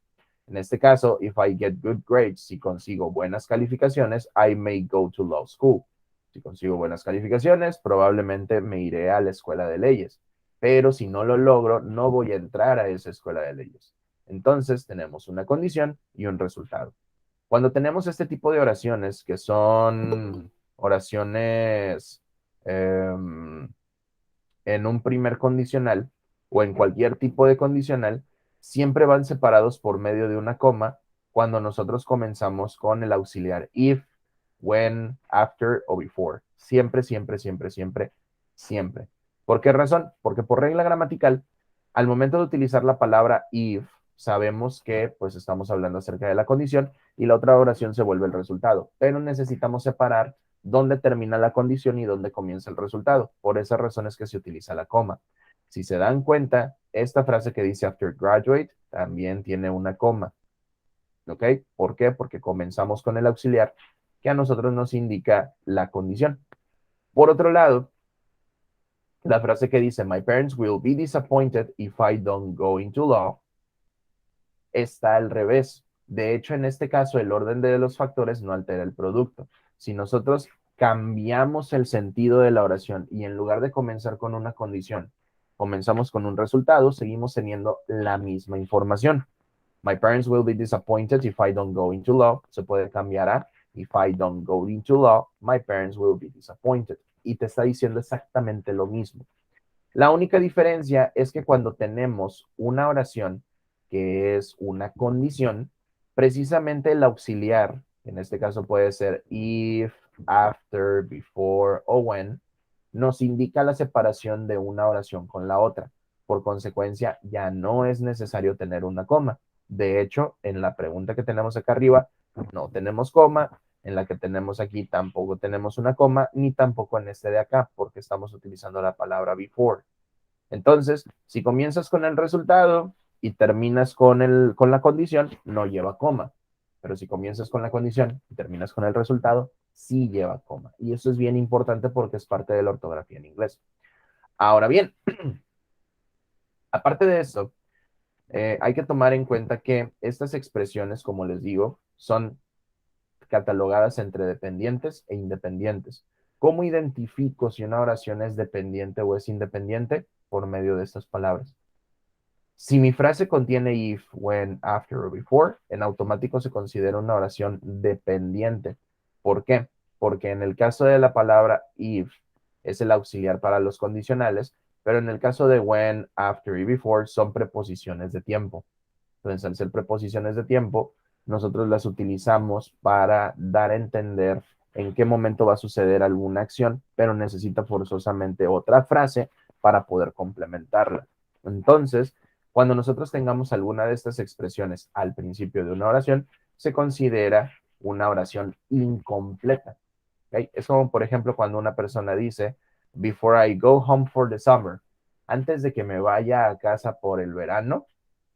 En este caso, if I get good grades, si consigo buenas calificaciones, I may go to law school. Si consigo buenas calificaciones, probablemente me iré a la escuela de leyes. Pero si no lo logro, no voy a entrar a esa escuela de leyes. Entonces, tenemos una condición y un resultado. Cuando tenemos este tipo de oraciones, que son oraciones en un primer condicional o en cualquier tipo de condicional, siempre van separados por medio de una coma cuando nosotros comenzamos con el auxiliar if, when, after o before. Siempre, siempre, siempre, siempre, siempre. ¿Por qué razón? Porque por regla gramatical, al momento de utilizar la palabra if, sabemos que pues estamos hablando acerca de la condición y la otra oración se vuelve el resultado, pero necesitamos separar dónde termina la condición y dónde comienza el resultado. Por esas razones que se utiliza la coma. Si se dan cuenta, esta frase que dice after graduate también tiene una coma. ¿Ok? ¿Por qué? Porque comenzamos con el auxiliar que a nosotros nos indica la condición. Por otro lado, la frase que dice my parents will be disappointed if I don't go into law está al revés. De hecho, en este caso, el orden de los factores no altera el producto. Si nosotros cambiamos el sentido de la oración y en lugar de comenzar con una condición, comenzamos con un resultado, seguimos teniendo la misma información. My parents will be disappointed if I don't go into law. Se puede cambiar a if I don't go into law, my parents will be disappointed. Y te está diciendo exactamente lo mismo. La única diferencia es que cuando tenemos una oración que es una condición, precisamente el auxiliar, en este caso puede ser if, after, before o when, nos indica la separación de una oración con la otra. Por consecuencia, ya no es necesario tener una coma. De hecho, en la pregunta que tenemos acá arriba, no tenemos coma. En la que tenemos aquí tampoco tenemos una coma, ni tampoco en este de acá, porque estamos utilizando la palabra before. Entonces, si comienzas con el resultado y terminas con la condición, no lleva coma. Pero si comienzas con la condición y terminas con el resultado, sí lleva coma. Y eso es bien importante porque es parte de la ortografía en inglés. Ahora bien, aparte de eso, hay que tomar en cuenta que estas expresiones, como les digo, son catalogadas entre dependientes e independientes. ¿Cómo identifico si una oración es dependiente o es independiente? Por medio de estas palabras. Si mi frase contiene if, when, after o before, en automático se considera una oración dependiente. ¿Por qué? Porque en el caso de la palabra if es el auxiliar para los condicionales, pero en el caso de when, after y before son preposiciones de tiempo. Entonces, al ser preposiciones de tiempo, nosotros las utilizamos para dar a entender en qué momento va a suceder alguna acción, pero necesita forzosamente otra frase para poder complementarla. Entonces, cuando nosotros tengamos alguna de estas expresiones al principio de una oración, se considera una oración incompleta. ¿Okay? Es como, por ejemplo, cuando una persona dice, before I go home for the summer, antes de que me vaya a casa por el verano,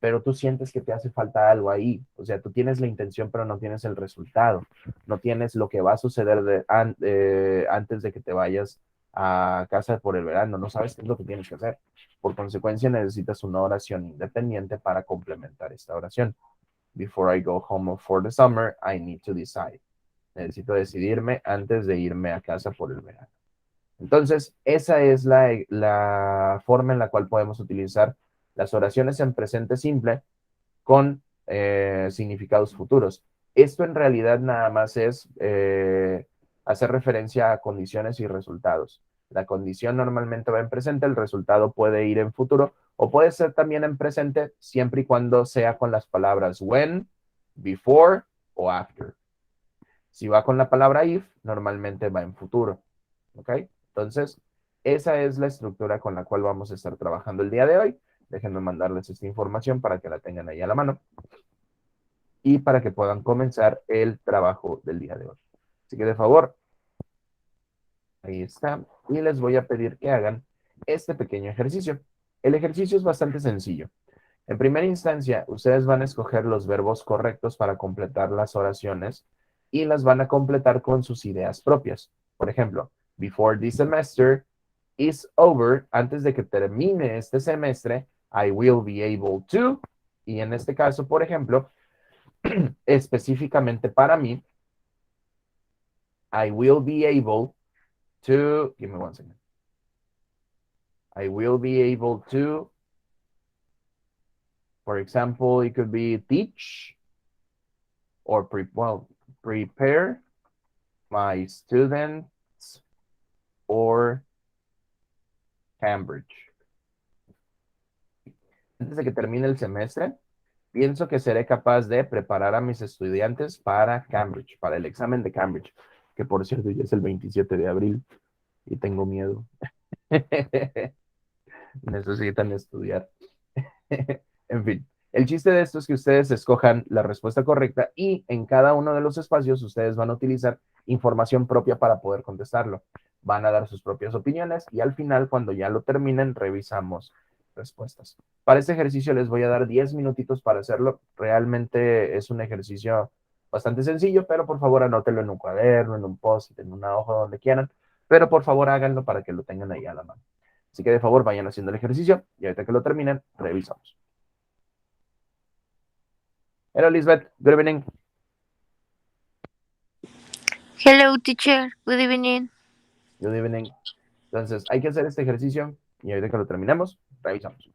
pero tú sientes que te hace falta algo ahí. O sea, tú tienes la intención, pero no tienes el resultado. No tienes lo que va a suceder antes de que te vayas a casa por el verano. No sabes qué es lo que tienes que hacer. Por consecuencia, necesitas una oración independiente para complementar esta oración. Before I go home for the summer, I need to decide. Necesito decidirme antes de irme a casa por el verano. Entonces, esa es la forma en la cual podemos utilizar las oraciones en presente simple con significados futuros. Esto en realidad nada más es hacer referencia a condiciones y resultados. La condición normalmente va en presente, el resultado puede ir en futuro o puede ser también en presente siempre y cuando sea con las palabras when, before o after. Si va con la palabra if, normalmente va en futuro. ¿Ok? Entonces, esa es la estructura con la cual vamos a estar trabajando el día de hoy. Déjenme mandarles esta información para que la tengan ahí a la mano y para que puedan comenzar el trabajo del día de hoy. Así que de favor, ahí está. Y les voy a pedir que hagan este pequeño ejercicio. El ejercicio es bastante sencillo. En primera instancia, ustedes van a escoger los verbos correctos para completar las oraciones y las van a completar con sus ideas propias. Por ejemplo, before this semester is over, antes de que termine este semestre, I will be able to, y en este caso, por ejemplo, específicamente para mí, I will be able to, give me one second. I will be able to, for example, it could be teach or prepare my students for Cambridge. Antes de que termine el semestre, pienso que seré capaz de preparar a mis estudiantes para Cambridge, para el examen de Cambridge, que por cierto ya es el 27 de abril y tengo miedo. Necesitan estudiar. En fin, el chiste de esto es que ustedes escojan la respuesta correcta y en cada uno de los espacios ustedes van a utilizar información propia para poder contestarlo. Van a dar sus propias opiniones y al final, cuando ya lo terminen, revisamos respuestas. Para este ejercicio les voy a dar 10 minutitos para hacerlo. Realmente es un ejercicio bastante sencillo, pero por favor anótenlo en un cuaderno, en un post, en una hoja, donde quieran. Pero por favor háganlo para que lo tengan ahí a la mano. Así que de favor vayan haciendo el ejercicio y ahorita que lo terminen, revisamos. Hello, Lisbeth. Good evening. Hello, teacher. Good evening. Good evening. Entonces, hay que hacer este ejercicio y ahorita que lo terminemos, revisamos.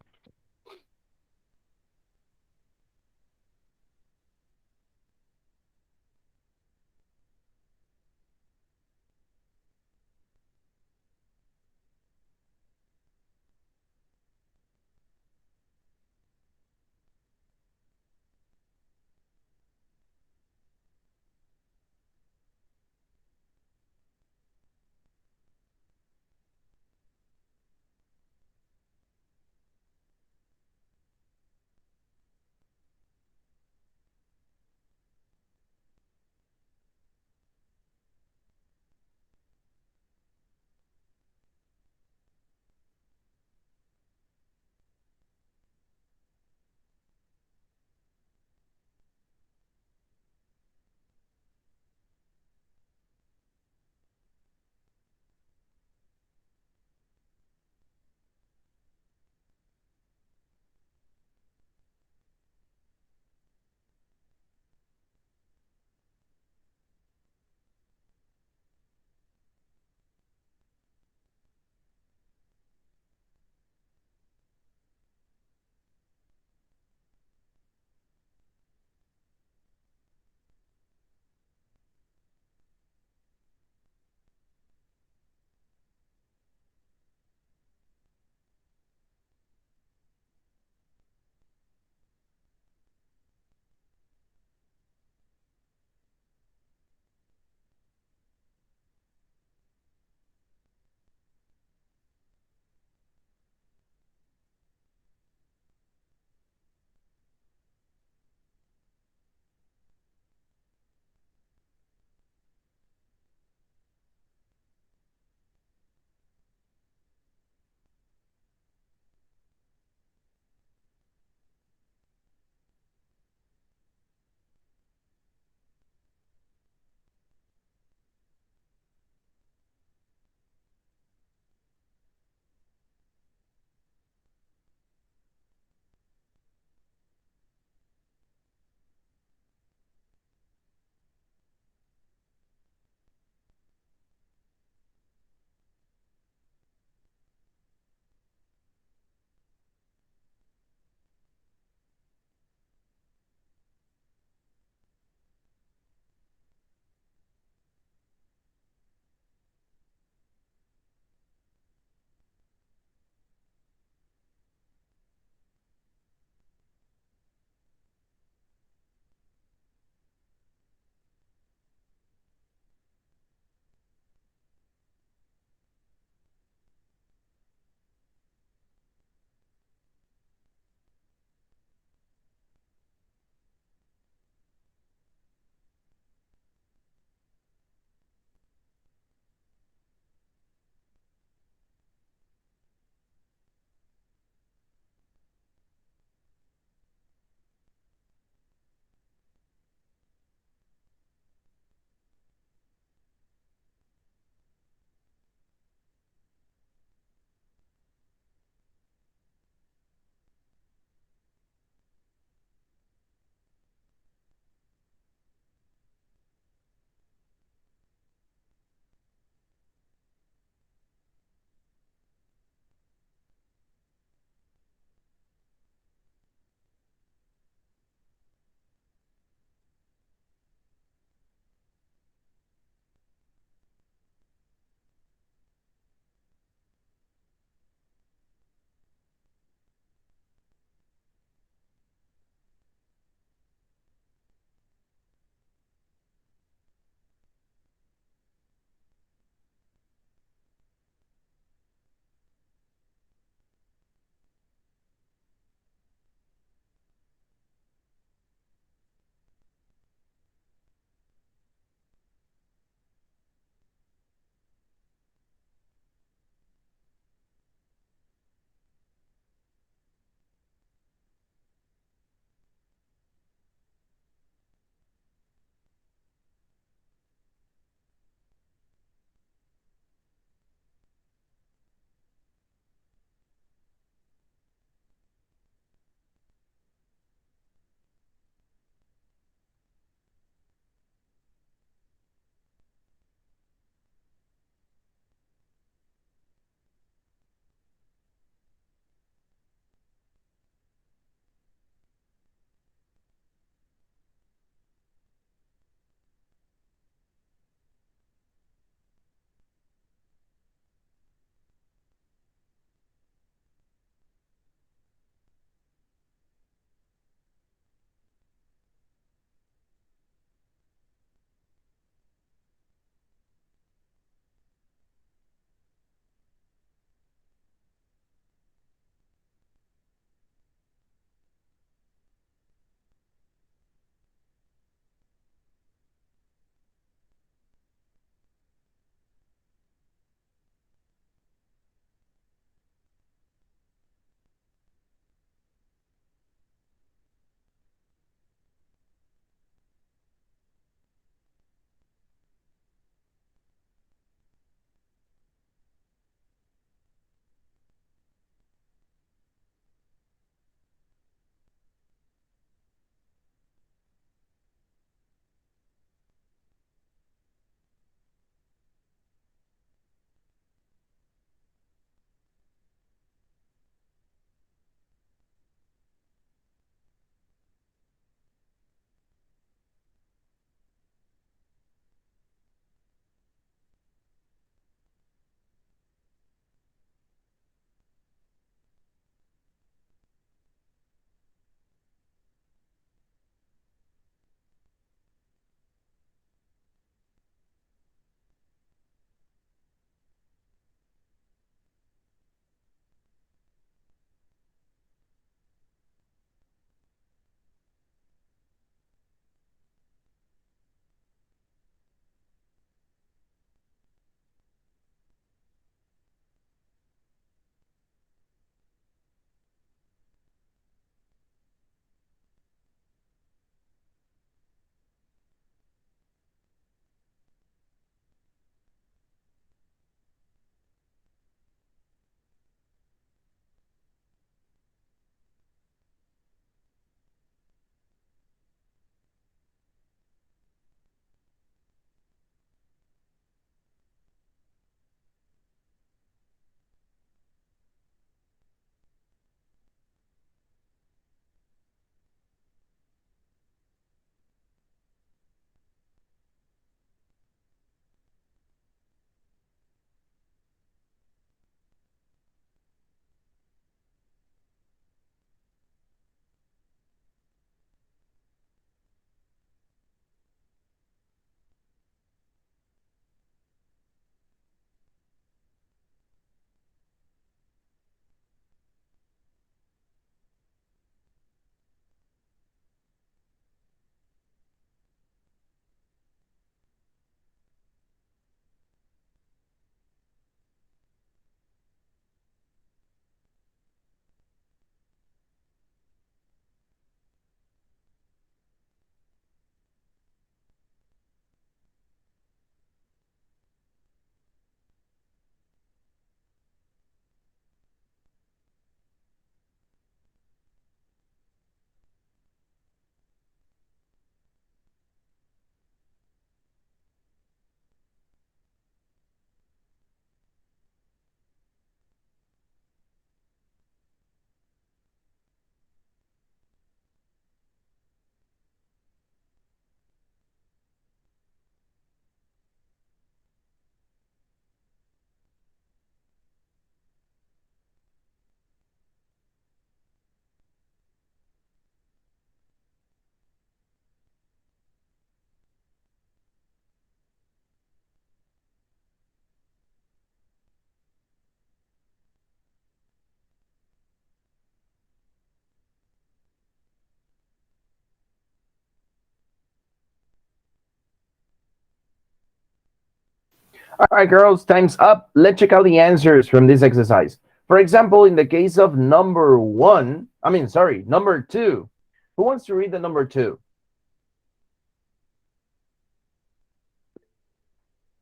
All right, girls, time's up. Let's check out the answers from this exercise. For example, in the case of number one, number two. Who wants to read the number two?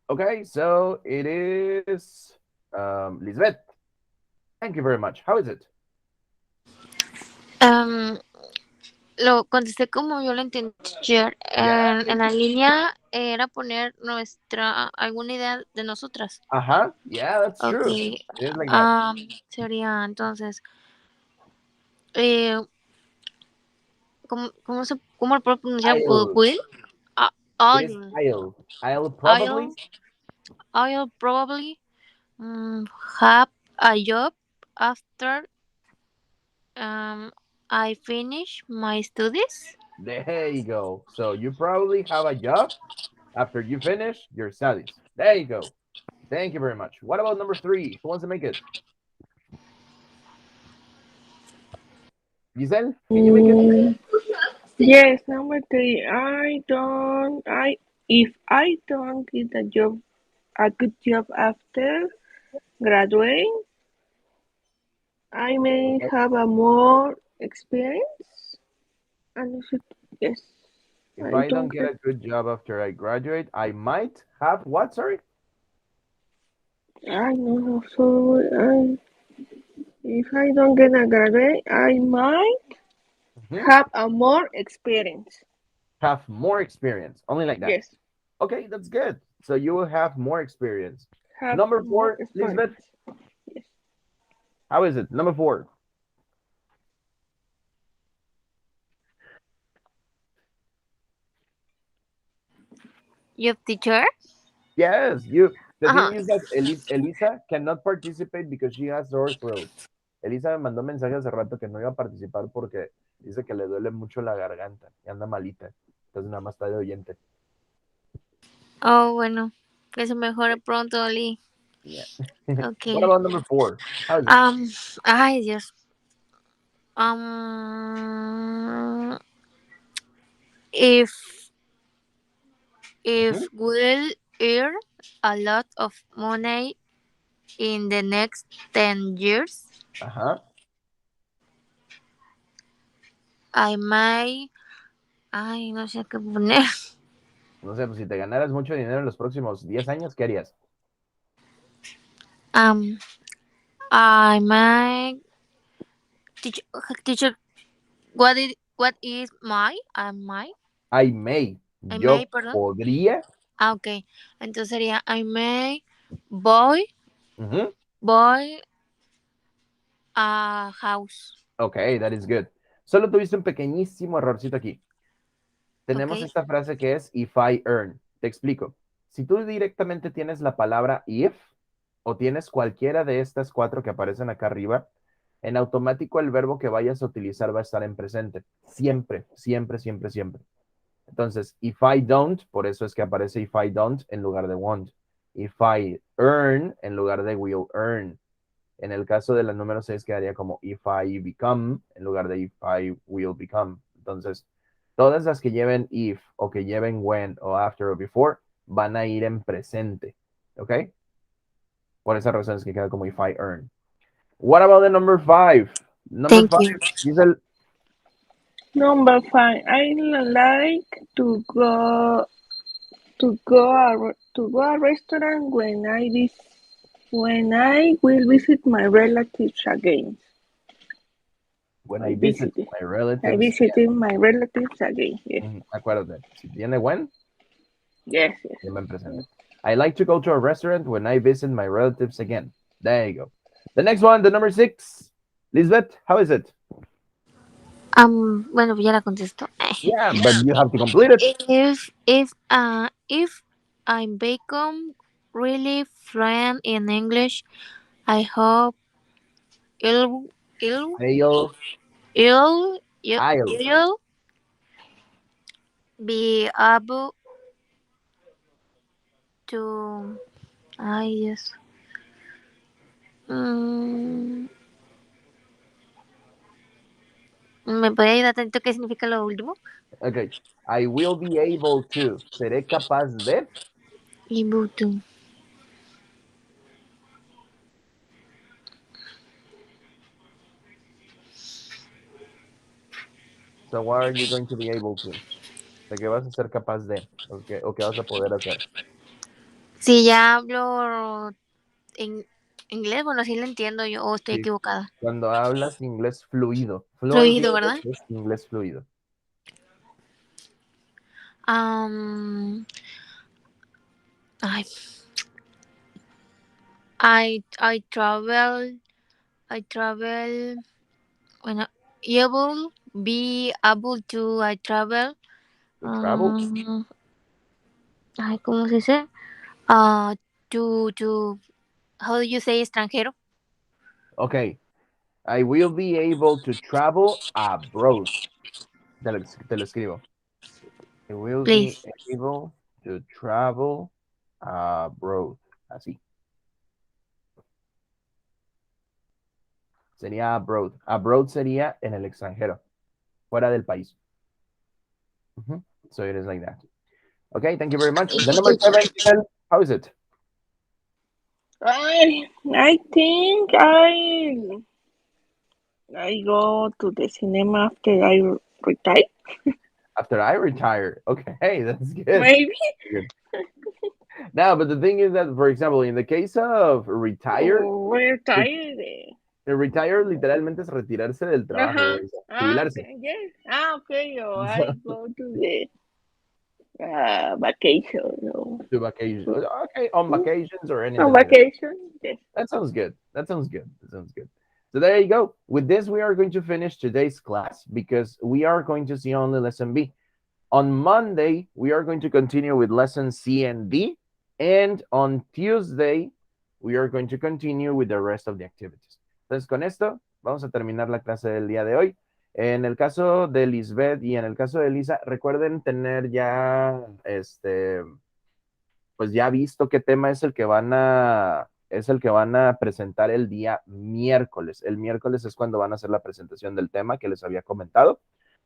Okay, so it is Lisbeth. Thank you very much. How is it? Am, lo contesté como yo lo entendí, teacher. Yeah. En la línea era poner nuestra, alguna idea de nosotras. Uh-huh. Yeah, that's Ok. true. It is like that. Sería entonces, eh, ¿cómo lo puedo pronunciar? I'll. Will? Ah, It is I'll, I'll. I'll probably. I'll, I'll probably mm, have a job after I finish my studies. There you go. So you probably have a job after you finish your studies. There you go. Thank you very much. What about number three? Who wants to make it? Giselle, can you make it? Mm, yes, number three. If I don't get a good job after graduating, I may Okay. have a more experience. And I should, yes, If I I don't don't get get. a good job after I graduate, I might have what? Sorry? I don't know. So if I don't get a graduate, I might Mhm. have a more experience. Have more experience. Only like that. Yes, Okay, that's good. So you will have more experience. have Number more four, Lisbeth, experience. Yes. how is it? Number four. Your teacher? Yes, you. The thing Uh-huh. is that Elisa cannot participate because she has sore throat. Elisa me mandó mensaje hace rato que no iba a participar porque dice que le duele mucho la garganta y anda malita. Entonces nada más está de oyente. Oh, bueno. Que se mejore pronto, Lee. Yeah. What Okay. about number four? How is it? Ay, Dios. Um, if Mhm. we'll earn a lot of money in the next 10 years, Ajá. I may. Ay, no sé qué poner. No sé, pues si te ganaras mucho dinero en los próximos 10 años, ¿qué harías? Um, I may. Teacher, teacher, what is my? I may. I may, Yo perdón. podría. Ok. Entonces sería I may buy, Ujú. buy a house. Ok, that is good. Solo tuviste un pequeñísimo errorcito aquí. Ok. Tenemos esta frase que es if I earn. Te explico. Si tú directamente tienes la palabra if o tienes cualquiera de estas cuatro que aparecen acá arriba, en automático el verbo que vayas a utilizar va a estar en presente. Siempre, siempre, siempre, siempre. Entonces, if I don't, por eso es que aparece if I don't en lugar de won't. If I earn en lugar de will earn. En el caso de la número 6 quedaría como if I become en lugar de if I will become. Entonces, todas las que lleven if o que lleven when o after o before van a ir en presente. ¿Ok? Por esa razón es que queda como if I earn. What about the number 5? Number Thank 5 you. is el... Number five. I like to go a restaurant when I will visit my relatives again. When I I visit visited. my I relatives. visited my relatives again. Yes. Acuérdate, si tiene when, Yes. Yes. tiene en presente. I like to go to a restaurant when I visit my relatives again. There you go. The next one, the number 6. Lisbeth, how is it? Bueno, ya la contesto. Yeah, but you have to complete it. If I become really fluent in English, I hope it'll it'll I'll, it'll I'll. it'll be able to. Ay, Dios. Mm, ¿Me puede ayudar tanto qué significa lo último? Okay. I will be able to. Seré capaz de. Able to. So what are you going to be able to? ¿De qué vas a ser capaz de? ¿O qué vas a poder hacer? Si ya hablo en inglés, bueno, sí lo entiendo yo, o estoy Sí. equivocada. Cuando hablas inglés fluido. Fluent Fluido, ¿verdad? English es inglés fluido. Ay, I travel, I travel, bueno, able, be able to, I travel, To travel. ay, ¿cómo se dice? To, how do you say extranjero? Okay. I will be able to travel abroad. Te lo escribo. I will be Please. able to travel abroad. Así. Sería abroad. Abroad sería en el extranjero. Fuera del país. So it is like that. Okay, thank you very much. The number 7, Ken, how is it? I think I go to the cinema after I retire. After I retire. Okay, that's good. Maybe. Good. Now, but the thing is that, for example, in the case of retire, Retire. retire literalmente es retirarse del trabajo, o sea, jubilarse. Okay. Yes. Okay. Or I go to the vacation. No. To vacation. Okay, on vacations or On anything like that. vacation. Yes. That sounds good. That sounds good. That sounds good. So there you go. With this, we are going to finish today's class because we are going to see only lesson B. On Monday, we are going to continue with lesson C and D. And on Tuesday, we are going to continue with the rest of the activities. Entonces, con esto, vamos a terminar la clase del día de hoy. En el caso de Lisbeth y en el caso de Lisa, recuerden tener ya, pues ya visto qué tema es el que van a presentar el día miércoles. El miércoles es cuando van a hacer la presentación del tema que les había comentado,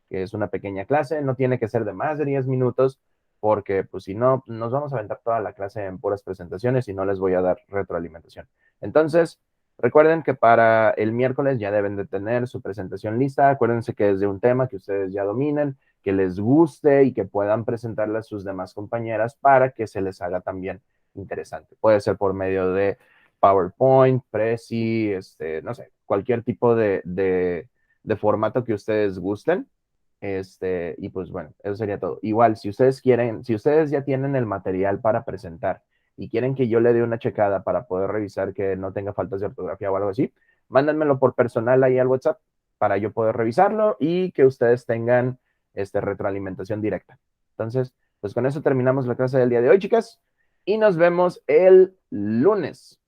que es una pequeña clase, no tiene que ser de más de 10 minutos, porque pues si no, nos vamos a aventar toda la clase en puras presentaciones y no les voy a dar retroalimentación. Entonces, recuerden que para el miércoles ya deben de tener su presentación lista. Acuérdense que es de un tema que ustedes ya dominen, que les guste y que puedan presentarle a sus demás compañeras para que se les haga también interesante. Puede ser por medio de PowerPoint, Prezi, no sé, cualquier tipo de formato que ustedes gusten. Y pues bueno, eso sería todo. Igual, si ustedes quieren, si ustedes ya tienen el material para presentar y quieren que yo le dé una checada para poder revisar que no tenga faltas de ortografía o algo así, mándenmelo por personal ahí al WhatsApp para yo poder revisarlo y que ustedes tengan retroalimentación directa. Entonces, pues con eso terminamos la clase del día de hoy, chicas, y nos vemos el lunes.